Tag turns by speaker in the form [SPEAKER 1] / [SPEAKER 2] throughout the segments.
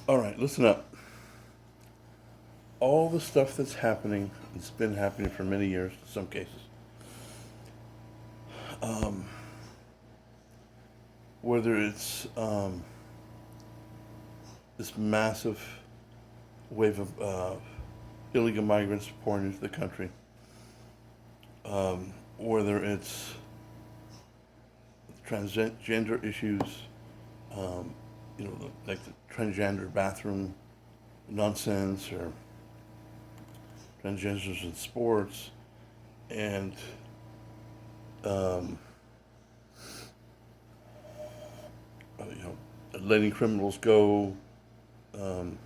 [SPEAKER 1] All right, listen up. All the stuff that's happening, it's been happening for many years in some cases. Um, Whether it's this massive wave of illegal migrants pouring into the country, whether it's transgender issues, um, like the transgender bathroom nonsense or transgenders in sports, and um, you know, letting criminals go, um,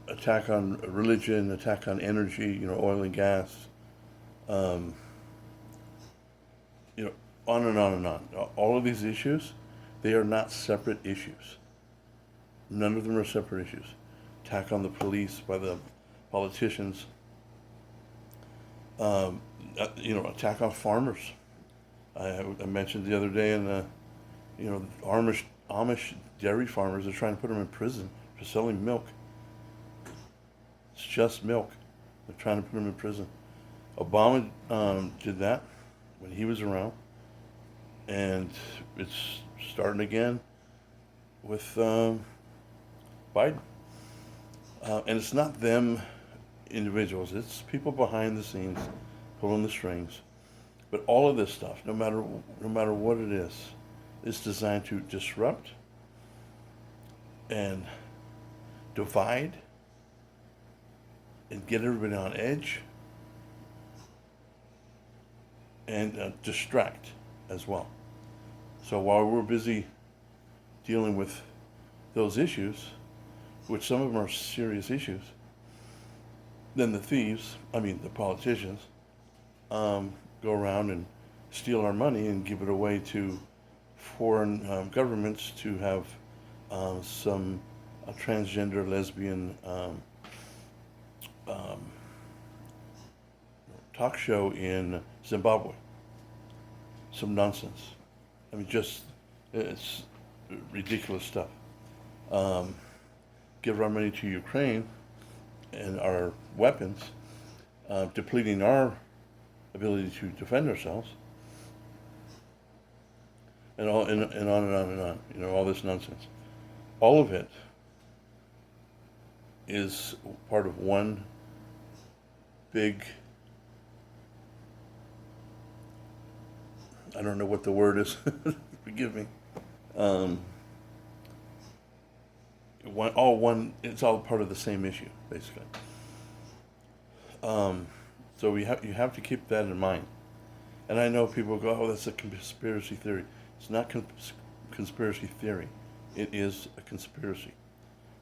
[SPEAKER 1] attack on religion, attack on energy, oil and gas, um, you know, on and on and on. All of these issues, they are not separate issues. None of them are separate issues. Attack on the police by the politicians, um, attack on farmers. I mentioned the other day in the, Amish dairy farmers are trying to put them in prison for selling milk. It's just milk. They're trying to put them in prison. Obama did that when he was around, and it's starting again with Biden. And it's not them individuals; it's people behind the scenes pulling the strings. But all of this stuff, no matter what it is designed to disrupt and divide and get everybody on edge and distract as well. So while we're busy dealing with those issues, which some of them are serious issues, then the thieves, I mean the politicians, go around and steal our money and give it away to foreign governments to have some transgender lesbian um, talk show in Zimbabwe. Some nonsense. I mean, just it's ridiculous stuff. Um, Give our money to Ukraine and our weapons, depleting our ability to defend ourselves, and on and on and on. All this nonsense. All of it is part of one big. I don't know what the word is. Forgive me. Um, one. It's all part of the same issue, basically. Um, so you have to keep that in mind. And I know people go, "Oh, that's a conspiracy theory." It's not conspiracy theory. It is a conspiracy.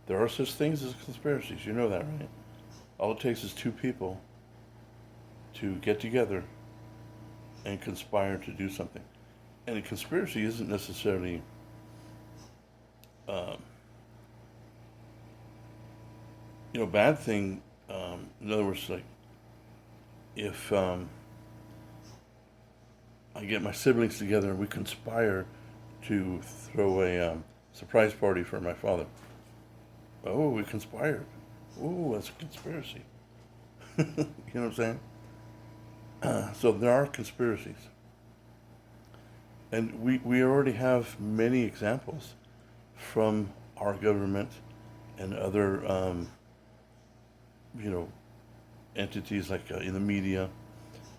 [SPEAKER 1] There are such things as conspiracies. You know that, right? All it takes is two people to get together and conspire to do something. And a conspiracy isn't necessarily, um, bad thing. In other words, like if I get my siblings together and we conspire to throw a surprise party for my father. Oh, we conspired. Oh, that's a conspiracy. You know what I'm saying? So there are conspiracies. And we already have many examples from our government and other, you know, entities like in the media,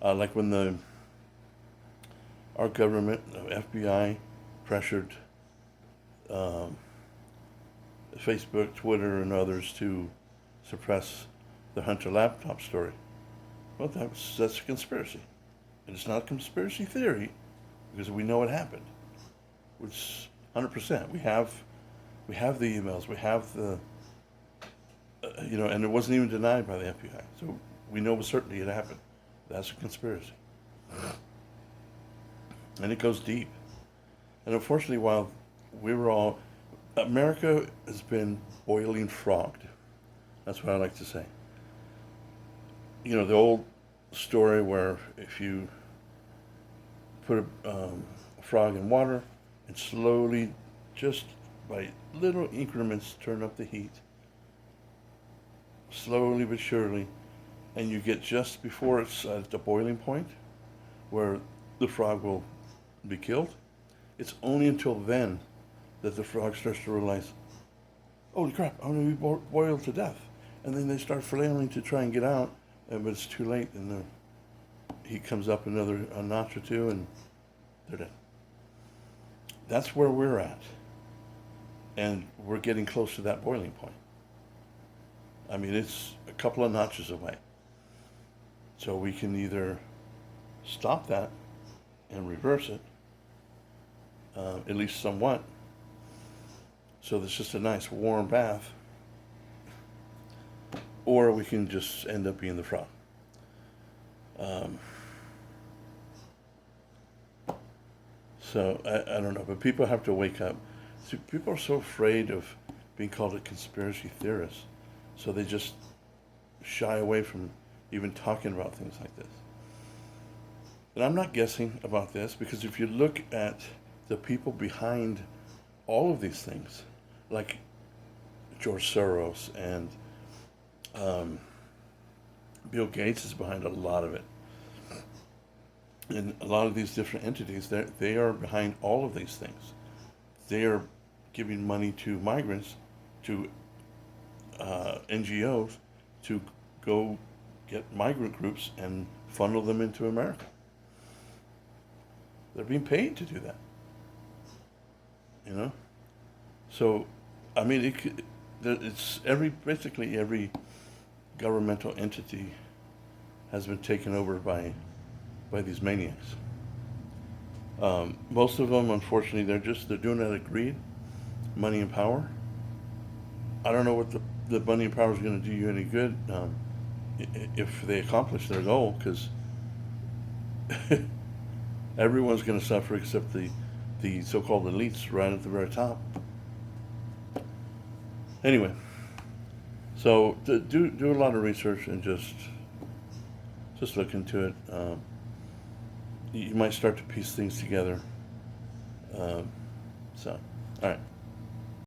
[SPEAKER 1] like when our government, FBI, pressured um, Facebook, Twitter, and others to suppress the Hunter laptop story. Well, that's a conspiracy, and it's not a conspiracy theory because we know it happened. Which 100% we have the emails, we have the and it wasn't even denied by the FBI. So we know with certainty it happened. That's a conspiracy, and it goes deep. And unfortunately, while we were all America has been boiling frogged. That's what I like to say. The old story where if you put a frog in water and slowly just by little increments, turn up the heat, slowly but surely, and you get just before it's at the boiling point, where the frog will be killed. It's only until then that the frog starts to realize, holy crap, I'm going to be boiled to death. And then they start flailing to try and get out, but it's too late, and the heat comes up a notch or two, and they're dead. That's where we're at. And we're getting close to that boiling point. I mean, it's a couple of notches away. So we can either stop that and reverse it, at least somewhat. So there's just a nice warm bath, or we can just end up being the frog. So I don't know, but people have to wake up. See, people are so afraid of being called a conspiracy theorist, so they just shy away from even talking about things like this. And I'm not guessing about this, because if you look at the people behind all of these things, like George Soros and Bill Gates is behind a lot of it. And a lot of these different entities, they are behind all of these things. They are giving money to migrants, to NGOs, to go get migrant groups and funnel them into America. They're being paid to do that. You know? So, I mean, it's basically every governmental entity has been taken over by these maniacs. Most of them, unfortunately, they're doing it out of greed, money and power. I don't know what the money and power is going to do you any good if they accomplish their goal, because everyone's going to suffer except the so-called elites right at the very top. Anyway, so do a lot of research and just look into it. You might start to piece things together. So, all right.